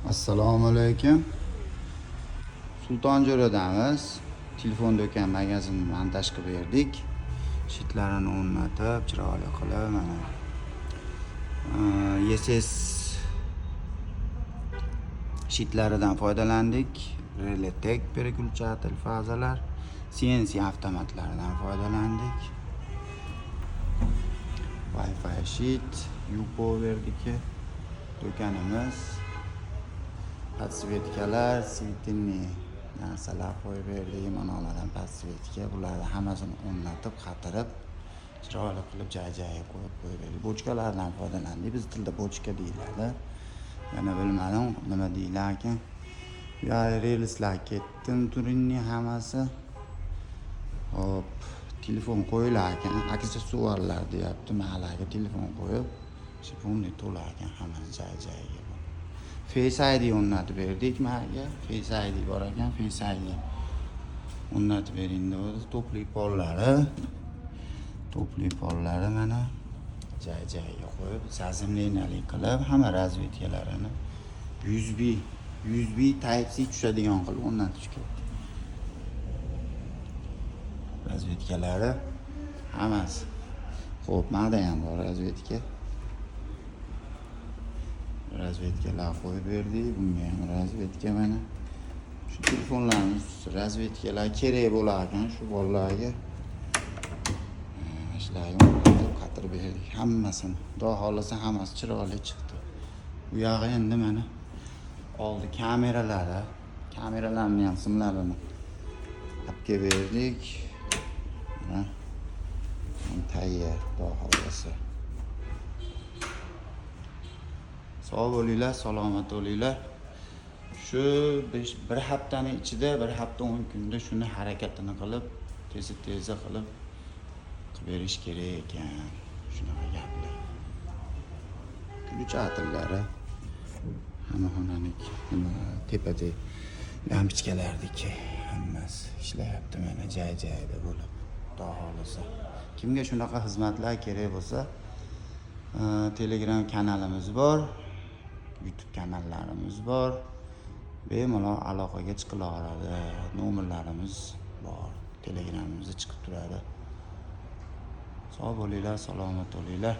Assalomu alaykum. Sultonjo'radamiz. Telefon do'kon magazinni montaj qilib berdik. Shitlarini o'rnatib, chiroyli qilib mana. ESS shitlaridan foydalandik. Relatek переключатель fazalar, CNC avtomatlaridan foydalandik. Wi-Fi shit, Yupo verdik. Do'konimiz podsvetkalar, svitinniy narsalar qo'yib berdik. Manalardan podsvetka, bularni hammasini o'rnatib, qatirib, chiroyli qilib joy-joyiga qo'yib berdik. Bochkalardan foydalandik. Biz tilda bochka deyiladi. Yana bilmadim nima deylar ekan. Bu yerga relslar ketdi, turinni hammasi. Hop, telefon qo'yilar ekan. Aksessuarlar deyapti. Mahallaga telefon qo'yib, shunday to'lar ekan hammasi joy-joyiga. Face ID o'rnatib berdik menga. Face ID bor ekan, Face ID o'rnatib bering dedi. Topli pollari mana joy-joyiga qo'yib, zazimlenali qilib, hamma razvedkalarini USB Type-C tushadigan qilib o'rnatish kerak. Razvedkalari hammasi. Xo'p, menda ham bor razvedka. Razvedkalar qo'yib berdik. Bunga ham razvedka mana. Shu telefonlarimiz razvedkalar kerak bo'lar ekan shu bolalarga. Ishlarga qatirib berdik hammasini. Xudo xolasa hammasi chiroyli chiqdi. Bu yog'i endi mana oldi kameralarni ham simlarini olib kelib berdik. Mana tayyor, xudo xolasa. Sog' bo'linglar, salomat bo'linglar. Shu bir haftaning ichida, bir hafta 10 kunda shuni harakatini qilib, tez qilib berish kerak ekan. Shunaqa gaplar. Ключатillari hamma xonaniki, tepada lampochkalardagi hammasi ishlayapti mana joy-joyida bo'lib. Xudo xolasa. Kimga shunaqa xizmatlar kerak bo'lsa, Telegram kanalimiz bor. YouTube kanallarimiz bor. Bemalol aloqaga chiqilaveradi. Nomerlarimiz bor. Telegramimizda chiqib turadi. Sog' bo'linglar, salomat bo'linglar.